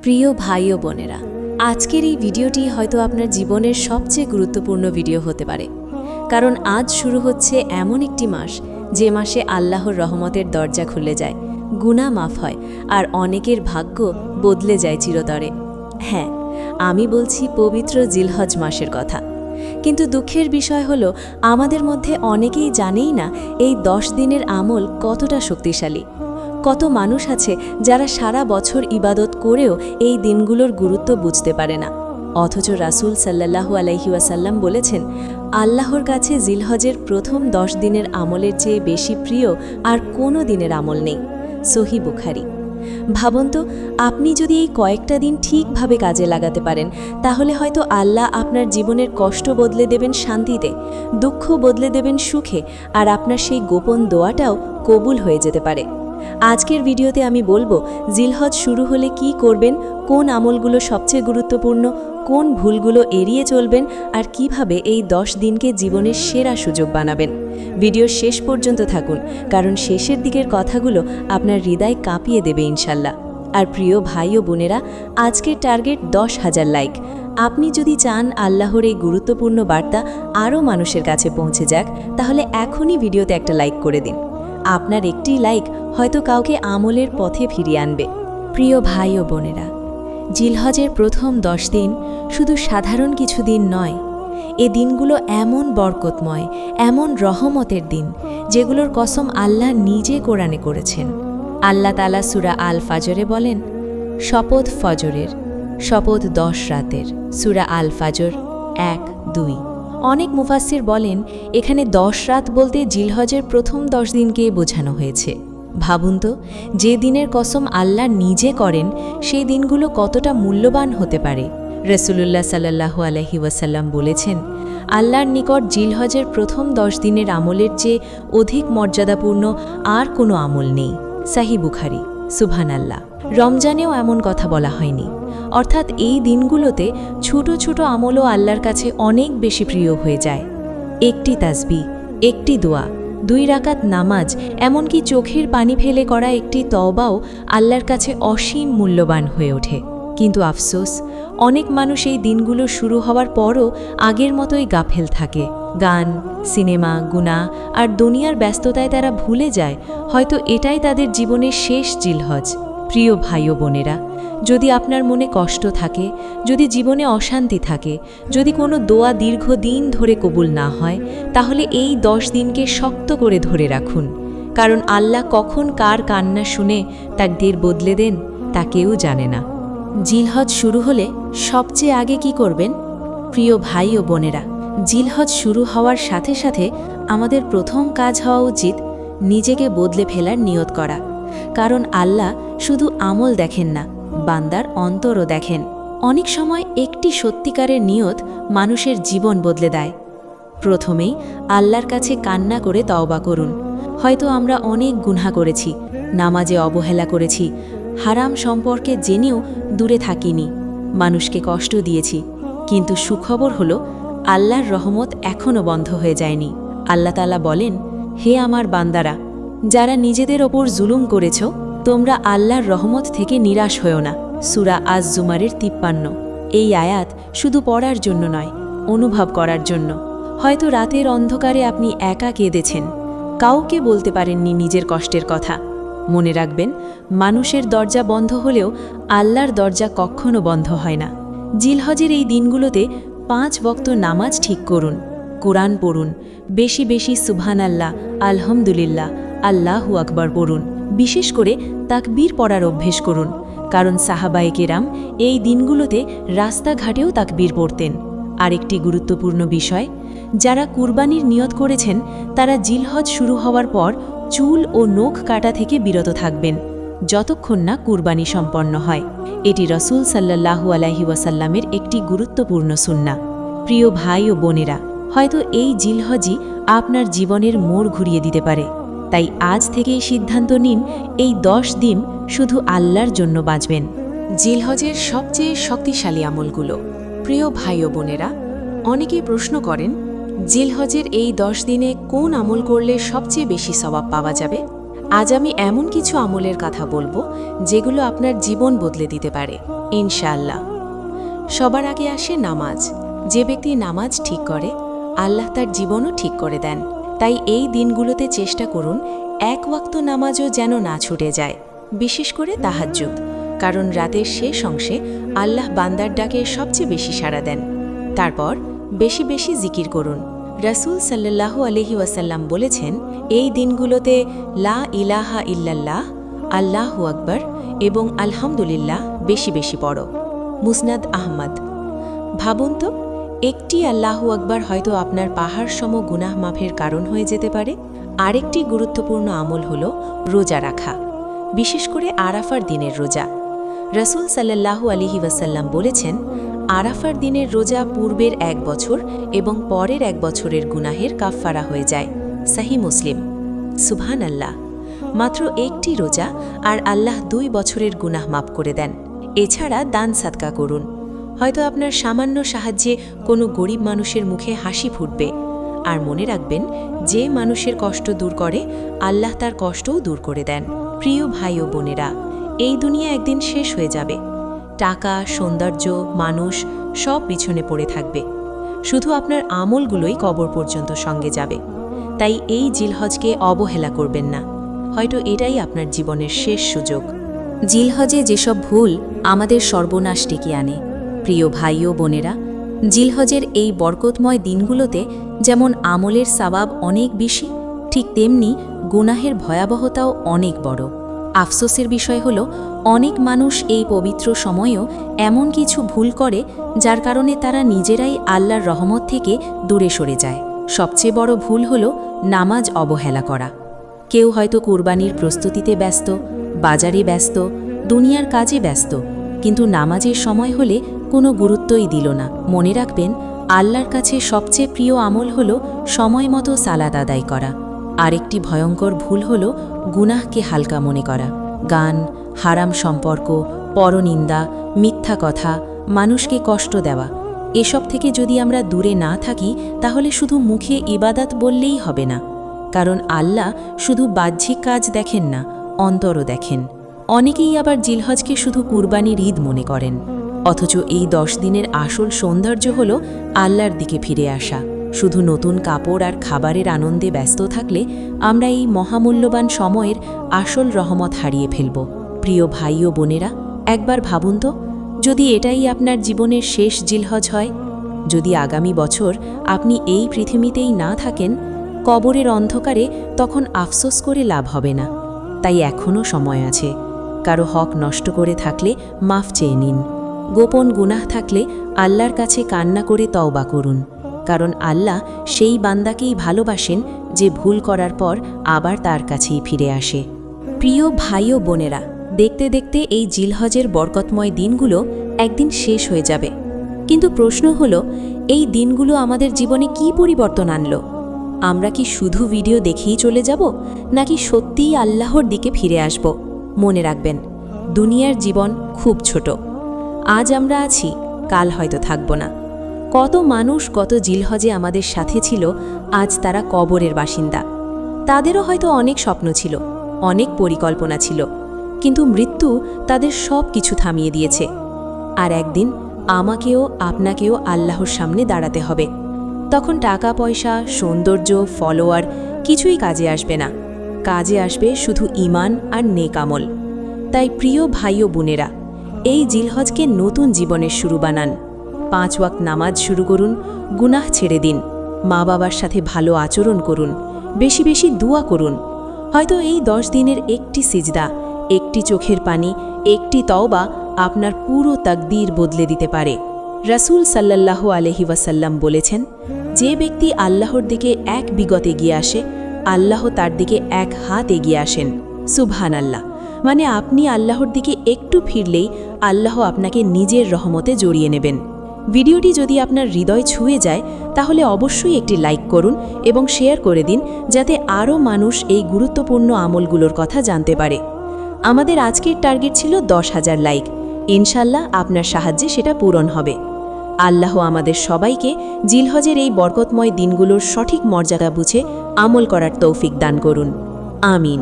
প্রিয় ভাই ও বোনেরা, আজকের এই ভিডিওটি হয়তো আপনার জীবনের সবচেয়ে গুরুত্বপূর্ণ ভিডিও হতে পারে, কারণ আজ শুরু হচ্ছে এমন একটি মাস যে মাসে আল্লাহর রহমতের দরজা খুলে যায়, গুনাহ মাফ হয় আর অনেকের ভাগ্য বদলে যায় চিরতরে। হ্যাঁ, আমি বলছি পবিত্র জিলহজ মাসের কথা। কিন্তু দুঃখের বিষয় হলো, আমাদের মধ্যে অনেকেই জানেই না এই 10 দিনের আমল কতটা শক্তিশালী। কত মানুষ আছে যারা সারা বছর ইবাদত করেও এই দিনগুলোর গুরুত্ব বুঝতে পারে না, অথচ রাসূল সাল্লাল্লাহু আলাইহি ওয়াসাল্লাম বলেছেন, আল্লাহর কাছে জিলহজের প্রথম 10 দিনের আমলের চেয়ে বেশি প্রিয় আর কোনো দিনের আমল নেই। সহিহ বুখারী। ভাবুন তো, আপনি যদি এই কয়েকটা দিন ঠিকভাবে কাজে লাগাতে পারেন, তাহলে হয়তো আল্লাহ আপনার জীবনের কষ্ট বদলে দেবেন শান্তিতে, দুঃখ বদলে দেবেন সুখে, আর আপনার সেই গোপন দোয়াটাও কবুল হয়ে যেতে পারে। আজকের ভিডিওতে আমি বলবো, জিলহজ শুরু হলে কি করবেন, কোন আমলগুলো সবচেয়ে গুরুত্বপূর্ণ, কোন ভুলগুলো এড়িয়ে চলবেন, আর কিভাবে এই 10 দিনকে জীবনের সেরা সুযোগ বানাবেন। ভিডিওর শেষ পর্যন্ত থাকুন, কারণ শেষের দিকের কথাগুলো আপনার হৃদয় কাঁপিয়ে দেবে ইনশাল্লাহ। আর প্রিয় ভাই ও বোনেরা, আজকের টার্গেট 10,000 লাইক। আপনি যদি চান আল্লাহর এই গুরুত্বপূর্ণ বার্তা আরও মানুষের কাছে পৌঁছে যাক, তাহলে এখনই ভিডিওতে একটা লাইক করে দিন। আপনার একটি লাইক হয়তো কাউকে আমলের পথে ফিরিয়ে আনবে। প্রিয় ভাই ও বোনেরা, জিলহজের প্রথম 10 দিন শুধু সাধারণ কিছু দিন নয়। এ দিনগুলো এমন বরকতময়, এমন রহমতের দিন, যেগুলোর কসম আল্লাহ নিজে কোরআনে করেছেন। আল্লাহ তাআলা সূরা আল ফাজরে বলেন, শপথ ফজরের, শপথ 10 রাতের। সূরা আল ফাজর 1-2। অনেক মুফাসসির বলেন, এখানে 10 রাত বলতে জিলহজের প্রথম 10 দিনকে বোঝানো হয়েছে। ভাবুন তো, যে দিনের কসম আল্লাহ নিজে করেন, সেই দিনগুলো কতটা মূল্যবান হতে পারে। রাসূলুল্লাহ সাল্লাল্লাহু আলাইহি ওয়াসাল্লাম বলেছেন, আল্লাহর নিকট জিলহজের প্রথম 10 দিনের আমলের চেয়ে অধিক মর্যাদাপূর্ণ আর কোনো আমল নেই। সহিহ বুখারী। সুবহানাল্লাহ। রমজানেও এমন কথা বলা হয়নি। অর্থাৎ এই দিনগুলোতে ছোট ছোট আমলও আল্লাহর কাছে অনেক বেশি প্রিয় হয়ে যায়। একটি তাসবিহ, একটি দোয়া, 2 রাকাত নামাজ, এমনকি চোখের পানি ফেলে করা একটি তওবাও আল্লাহর কাছে অসীম মূল্যবান হয়ে ওঠে। কিন্তু আফসোস, অনেক মানুষ এই দিনগুলো শুরু হওয়ার পরও আগের মতোই গাফেল থাকে। গান, সিনেমা, গুনাহ আর দুনিয়ার ব্যস্ততায় তারা ভুলে যায় হয়তো এটাই তাদের জীবনের শেষ জিলহজ। প্রিয় ভাই ও বোনেরা, যদি আপনার মনে কষ্ট থাকে, যদি জীবনে অশান্তি থাকে, যদি কোনো দোয়া দীর্ঘদিন ধরে কবুল না হয়, তাহলে এই 10 দিনকে শক্ত করে ধরে রাখুন। কারণ আল্লাহ কখন কার কান্না শুনে তাকদীর বদলে দেন, তা কেউ জানে না। জিলহজ শুরু হলে সবচেয়ে আগে কি করবেন? প্রিয় ভাই ও বোনেরা, জিলহজ শুরু হওয়ার সাথে সাথে আমাদের প্রথম কাজ হওয়া উচিত নিজেকে বদলে ফেলার নিয়ত করা। কারণ আল্লাহ শুধু আমল দেখেন না, বান্দার অন্তরও দেখেন। অনেক সময় একটি সত্যিকারের নিয়ত মানুষের জীবন বদলে দেয়। প্রথমেই আল্লাহর কাছে কান্না করে তওবা করুন। হয়তো আমরা অনেক গুনাহ করেছি, নামাজে অবহেলা করেছি, হারাম সম্পর্কে জেনেও দূরে থাকিনি, মানুষকে কষ্ট দিয়েছি। কিন্তু সুখবর হলো, আল্লাহর রহমত এখনও বন্ধ হয়ে যায়নি। আল্লাহ তাআলা বলেন, হে আমার বান্দারা, যারা নিজেদের ওপর জুলুম করেছ, তোমরা আল্লাহর রহমত থেকে নিরাশ হও না। সূরা আজ-জুমারের 53। এই আয়াত শুধু পড়ার জন্য নয়, অনুভব করার জন্য। হয়তো রাতের অন্ধকারে আপনি একা কেঁদেছেন, কাউকে বলতে পারেননি নিজের কষ্টের কথা। মনে রাখবেন, মানুষের দরজা বন্ধ হলেও আল্লাহর দরজা কখনো বন্ধ হয় না। জিলহজের এই দিনগুলোতে 5 ওয়াক্ত নামাজ ঠিক করুন, কোরআন পড়ুন, বেশি বেশি সুবহানাল্লাহ, আলহামদুলিল্লাহ, আল্লাহু আকবার পড়ুন। বিশেষ করে তাকবীর পড়ার অভ্যেস করুন, কারণ সাহাবায়ে কেরাম এই দিনগুলোতে রাস্তাঘাটেও তাকবীর পড়তেন। আরেকটি গুরুত্বপূর্ণ বিষয়, যারা কুরবানির নিয়ত করেছেন, তারা জিলহজ শুরু হওয়ার পর চুল ও নখ কাটা থেকে বিরত থাকবেন, যতক্ষণ না কুরবানি সম্পন্ন হয়। এটি রাসূল সাল্লাল্লাহু আলাইহি ওয়াসাল্লামের একটি গুরুত্বপূর্ণ সুন্নাহ। প্রিয় ভাই ও বোনেরা, হয়তো এই জিলহজই আপনার জীবনের মোড় ঘুরিয়ে দিতে পারে। তাই আজ থেকেই সিদ্ধান্ত নিন, এই 10 দিন শুধু আল্লাহর জন্য বাঁচবেন। জিলহজের সবচেয়ে শক্তিশালী আমলগুলো। প্রিয় ভাই ও বোনেরা, অনেকেই প্রশ্ন করেন, জিলহজের এই 10 দিনে কোন আমল করলে সবচেয়ে বেশি সওয়াব পাওয়া যাবে? আজ আমি এমন কিছু আমলের কথা বলবো যেগুলো আপনার জীবন বদলে দিতে পারে ইনশাআল্লাহ। সবার আগে আসে নামাজ। যে ব্যক্তি নামাজ ঠিক করে আল্লাহ তার জীবনও ঠিক করে দেন। তাই এই দিনগুলোতে চেষ্টা করুন এক ওয়াক্ত নামাজও যেন না ছুটে যায়, বিশেষ করে তাহাজ্জুদ, কারণ রাতের শেষ অংশে আল্লাহ বান্দার ডাকে সবচেয়ে বেশি সাড়া দেন। তারপর বেশি বেশি জিকির করুন। রাসূল সাল্লাল্লাহু আলাইহি ওয়াসাল্লাম বলেছেন, এই দিনগুলোতে লা ইলাহা ইল্লাল্লাহ, আল্লাহু আকবার এবং আলহামদুলিল্লাহ বেশি বেশি পড়ো। মুসনাদ আহমদ। ভাবুন তো, একটি আল্লাহু আকবার হয়তো আপনার পাহাড় সম গুনাহ মাফের কারণ হয়ে যেতে পারে। আরেকটি গুরুত্বপূর্ণ আমল হল রোজা রাখা, বিশেষ করে আরাফার দিনের রোজা। রাসূল সাল্লাল্লাহু আলাইহি ওয়াসাল্লাম বলেছেন, আরাফার দিনের রোজা পূর্বের 1 বছর এবং পরের 1 বছরের গুনাহের কাফফারা হয়ে যায়। সহিহ মুসলিম। সুবহানাল্লাহ। মাত্র একটি রোজা আর আল্লাহ 2 বছরের গুনাহ মাফ করে দেন। এছাড়া দান সাদকা করুন। হয়তো আপনার সামান্য সাহায্যে কোনো গরিব মানুষের মুখে হাসি ফুটবে। আর মনে রাখবেন, যে মানুষের কষ্ট দূর করে আল্লাহ তার কষ্টও দূর করে দেন। প্রিয় ভাই ও বোনেরা, এই দুনিয়া একদিন শেষ হয়ে যাবে। টাকা, সৌন্দর্য, মানুষ সব পিছনে পড়ে থাকবে। শুধু আপনার আমলগুলোই কবর পর্যন্ত সঙ্গে যাবে। তাই এই জিলহজকে অবহেলা করবেন না। হয়তো এটাই আপনার জীবনের শেষ সুযোগ। জিলহজে যেসব ভুল আমাদের সর্বনাশ ডেকে আনে। প্রিয় ভাই ও বোনেরা, জিলহজের এই বরকতময় দিনগুলোতে যেমন আমলের সওয়াব অনেক বেশি, ঠিক তেমনি গুনাহের ভয়াবহতাও অনেক বড়। আফসোসের বিষয় হল, অনেক মানুষ এই পবিত্র সময়েও এমন কিছু ভুল করে যার কারণে তারা নিজেরাই আল্লাহর রহমত থেকে দূরে সরে যায়। সবচেয়ে বড় ভুল হল নামাজ অবহেলা করা। কেউ হয়তো কুরবানির প্রস্তুতিতে ব্যস্ত, বাজারে ব্যস্ত, দুনিয়ার কাজে ব্যস্ত, কিন্তু নামাজের সময় হলে কোনো গুরুত্বই দিল না। মনে রাখবেন, আল্লাহর কাছে সবচেয়ে প্রিয় আমল হল সময় মতো সালাত আদায় করা। আরেকটি ভয়ঙ্কর ভুল হল গুনাহকে হালকা মনে করা। গান, হারাম সম্পর্ক, পরনিন্দা, মিথ্যা কথা, মানুষকে কষ্ট দেওয়া, এসব থেকে যদি আমরা দূরে না থাকি তাহলে শুধু মুখে ইবাদত বললেই হবে না। কারণ আল্লাহ শুধু বাহ্যিক কাজ দেখেন না, অন্তরও দেখেন। অনেকেই আবার জিলহজকে শুধু কুরবানির ঈদ মনে করেন, অথচ এই 10 দিনের আসল সৌন্দর্য হল আল্লাহর দিকে ফিরে আসা। শুধু নতুন কাপড় আর খাবারের আনন্দে ব্যস্ত থাকলে আমরা এই মহামূল্যবান সময়ের আসল রহমত হারিয়ে ফেলব। প্রিয় ভাই ও বোনেরা, একবার ভাবুন তো, যদি এটাই আপনার জীবনের শেষ জিলহজ হয়, যদি আগামী বছর আপনি এই পৃথিবীতেই না থাকেন, কবরের অন্ধকারে, তখন আফসোস করে লাভ হবে না। তাই এখনও সময় আছে। কারো হক নষ্ট করে থাকলে মাফ চেয়ে নিন। গোপন গুনাহ থাকলে আল্লাহর কাছে কান্না করে তওবা করুন। কারণ আল্লাহ সেই বান্দাকেই ভালোবাসেন যে ভুল করার পর আবার তার কাছেই ফিরে আসে। প্রিয় ভাই ও বোনেরা, দেখতে দেখতে এই জিলহজের বরকতময় দিনগুলো একদিন শেষ হয়ে যাবে। কিন্তু প্রশ্ন হলো, এই দিনগুলো আমাদের জীবনে কি পরিবর্তন আনলো? আমরা কি শুধু ভিডিও দেখেই চলে যাব, নাকি সত্যিই আল্লাহর দিকে ফিরে আসব? মনে রাখবেন, দুনিয়ার জীবন খুব ছোট। আজ আমরা আছি, কাল হয়তো থাকব না। কত মানুষ গত জিলহজে আমাদের সাথে ছিল, আজ তারা কবরের বাসিন্দা। তাদেরও হয়তো অনেক স্বপ্ন ছিল, অনেক পরিকল্পনা ছিল, কিন্তু মৃত্যু তাদের সব কিছু থামিয়ে দিয়েছে। আর একদিন আমাকেও আপনাকেও আল্লাহর সামনে দাঁড়াতে হবে। তখন টাকা পয়সা, সৌন্দর্য, ফলোয়ার কিছুই কাজে আসবে না। কাজে আসবে শুধু ঈমান আর নেক আমল। তাই প্রিয় ভাই ও বোনেরা, এই জিলহজকে নতুন জীবনের শুরু বানান। 5 ওয়াক্ত নামাজ শুরু করুন, গুনাহ ছেড়ে দিন, মা বাবার সাথে ভালো আচরণ করুন, বেশি বেশি দোয়া করুন। হয়তো এই 10 দিনের একটি সিজদা, একটি চোখের পানি, একটি তওবা আপনার পুরো তাকদীর বদলে দিতে পারে। রাসূল সাল্লাল্লাহু আলাইহি ওয়াসাল্লাম বলেছেন, যে ব্যক্তি আল্লাহর দিকে 1 বিগত এগিয়ে আসে, আল্লাহ তার দিকে 1 হাত এগিয়ে আসেন। সুবহানাল্লাহ। মানে আপনি আল্লাহর দিকে একটু ফিরলেই আল্লাহ আপনাকে নিজের রহমতে জড়িয়ে নেবেন। ভিডিওটি যদি আপনার হৃদয় ছুঁয়ে যায় তাহলে অবশ্যই একটি লাইক করুন এবং শেয়ার করে দিন, যাতে আরও মানুষ এই গুরুত্বপূর্ণ আমলগুলোর কথা জানতে পারে। আমাদের আজকের টার্গেট ছিল 10,000 লাইক। ইনশাল্লাহ আপনার সাহায্যে সেটা পূরণ হবে। আল্লাহ আমাদের সবাইকে জিলহজের এই বরকতময় দিনগুলোর সঠিক মর্যাদা বুঝে আমল করার তৌফিক দান করুন। আমিন।